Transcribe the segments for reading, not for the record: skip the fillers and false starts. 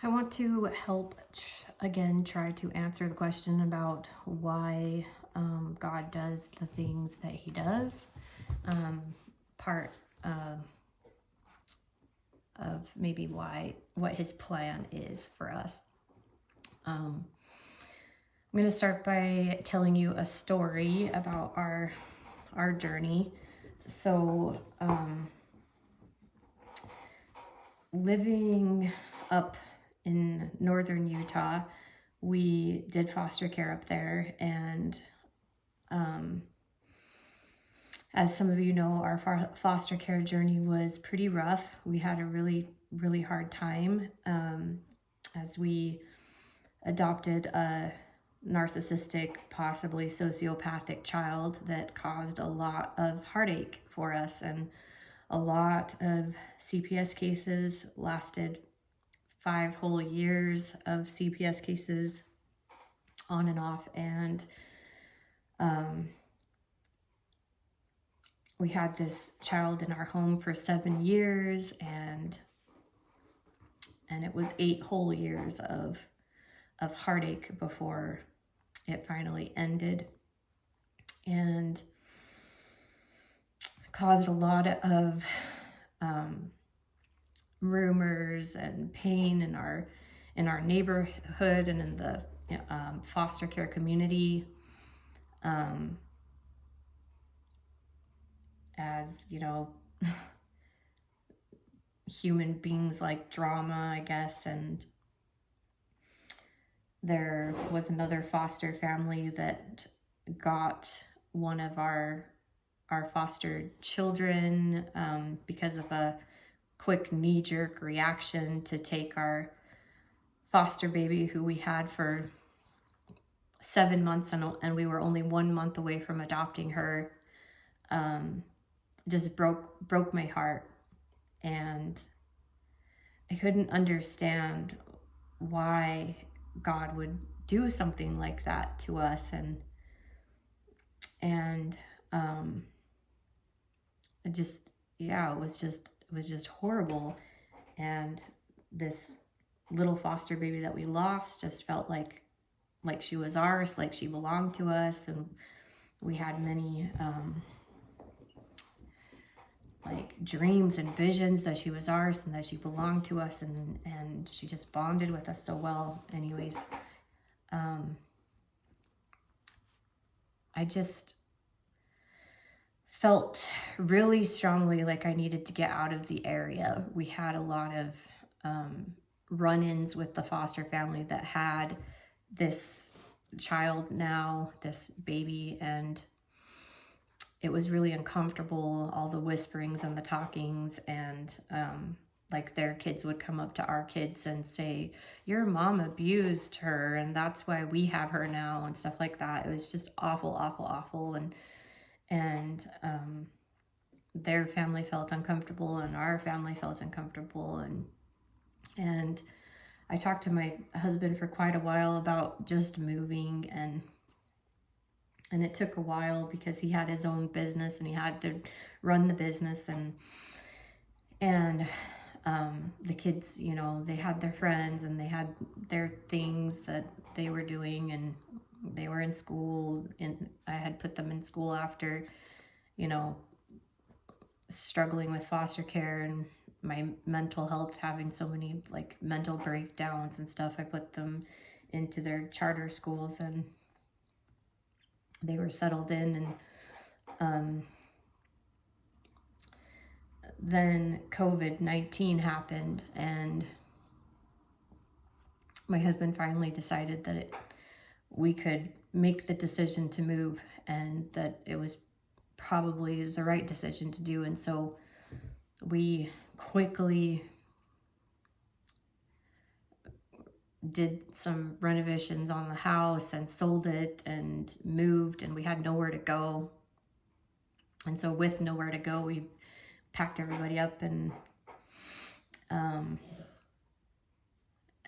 I want to help again try to answer the question about why God does the things that He does. Part of maybe what His plan is for us. I'm going to start by telling you a story about our journey. So, living up in northern Utah, we did foster care up there, and as some of you know, our foster care journey was pretty rough. We had a really hard time as we adopted a narcissistic, possibly sociopathic child that caused a lot of heartache for us, and a lot of CPS cases lasted 5 whole years of CPS cases on and off, and we had this child in our home for 7 years, and it was 8 whole years of heartache before it finally ended, and caused a lot of rumors and pain in our neighborhood and in the foster care community. As you know, human beings like drama, I guess, and there was another foster family that got one of our foster children because of a quick knee-jerk reaction to take our foster baby, who we had for 7 months, and we were only 1 month away from adopting her. Just broke my heart, and I couldn't understand why God would do something like that to us, and it was just horrible. And this little foster baby that we lost just felt like she was ours, like she belonged to us, and we had many like dreams and visions that she was ours and that she belonged to us, and she just bonded with us so well. Anyways, I just felt really strongly like I needed to get out of the area. We had a lot of run-ins with the foster family that had this child now, this baby, and it was really uncomfortable, all the whisperings and the talkings, and like their kids would come up to our kids and say, your mom abused her and that's why we have her now, and stuff like that. It was just awful, and their family felt uncomfortable and our family felt uncomfortable, and I talked to my husband for quite a while about just moving, and it took a while because he had his own business and he had to run the business, and the kids, you know, they had their friends and they had their things that they were doing, and they were in school, and I had put them in school after, you know, struggling with foster care and my mental health, having so many like mental breakdowns and stuff. I put them into their charter schools, and they were settled in, and then COVID-19 happened, and my husband finally decided that we could make the decision to move, and that it was probably the right decision to do. And so we quickly did some renovations on the house and sold it and moved, and we had nowhere to go. And so with nowhere to go, we packed everybody up and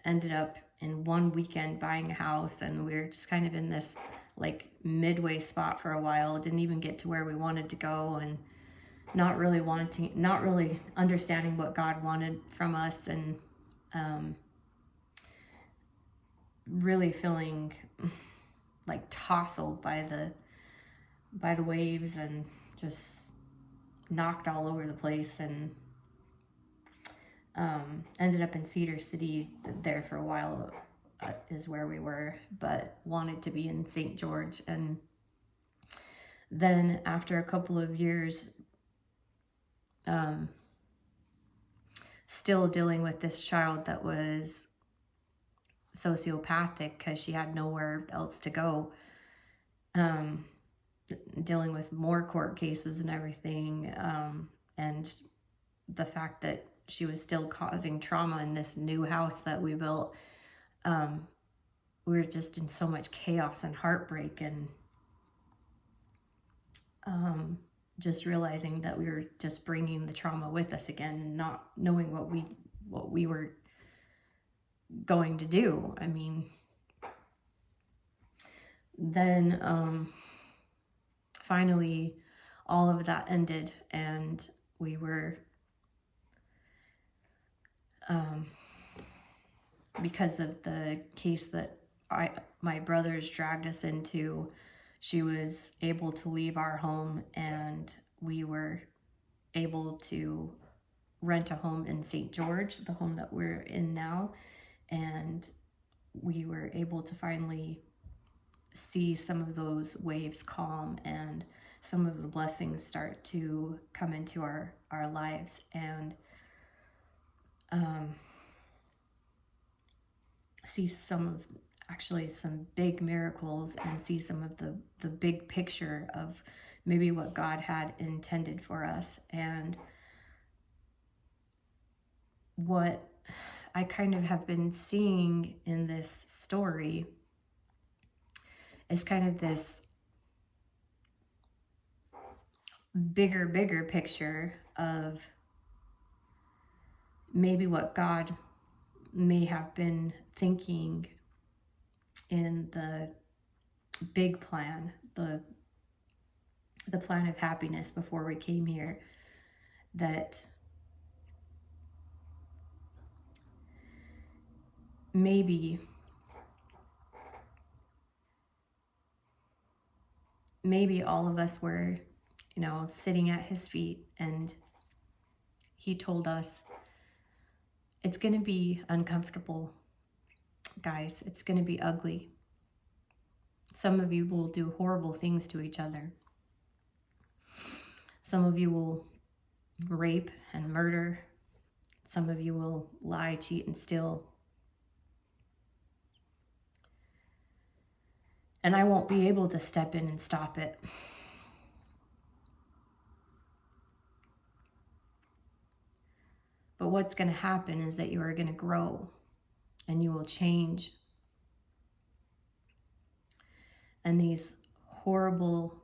ended up in one weekend buying a house, and we were just kind of in this like midway spot for a while. Didn't even get to where we wanted to go, and not really understanding what God wanted from us, and really feeling like tousled by the waves and just knocked all over the place, and ended up in Cedar City there for a while, is where we were, but wanted to be in St. George. And then after a couple of years, still dealing with this child that was sociopathic because she had nowhere else to go, dealing with more court cases and everything, and the fact that she was still causing trauma in this new house that we built. We were just in so much chaos and heartbreak, and just realizing that we were just bringing the trauma with us again, and not knowing what we were going to do. I mean, then finally all of that ended, and we were, because of the case that my brothers dragged us into, she was able to leave our home, and we were able to rent a home in St. George, the home that we're in now. And we were able to finally see some of those waves calm and some of the blessings start to come into our lives, and see some big miracles, and see some of the big picture of maybe what God had intended for us. And what I kind of have been seeing in this story is kind of this bigger picture of maybe what God may have been thinking in the big plan, the plan of happiness before we came here, that maybe all of us were, sitting at his feet, and he told us, it's going to be uncomfortable, guys. It's going to be ugly. Some of you will do horrible things to each other. Some of you will rape and murder. Some of you will lie, cheat, and steal. And I won't be able to step in and stop it. But what's going to happen is that you are going to grow, and you will change. And these horrible,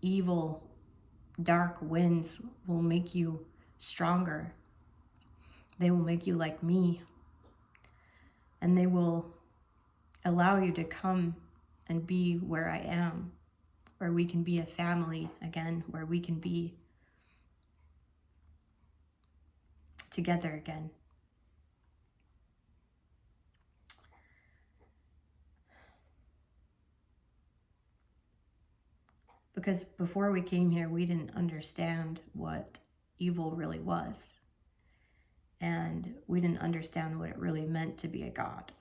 evil, dark winds will make you stronger. They will make you like me. And they will allow you to come and be where I am, where we can be a family again, where we can be together again. Because before we came here, we didn't understand what evil really was. And we didn't understand what it really meant to be a God.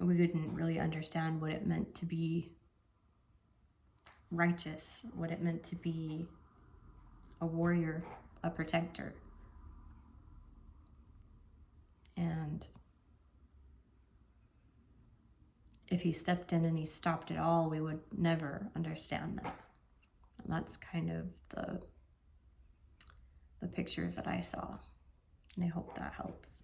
We didn't really understand what it meant to be righteous, what it meant to be a warrior, a protector. And if he stepped in and he stopped it all, we would never understand that. And that's kind of the picture that I saw. And I hope that helps.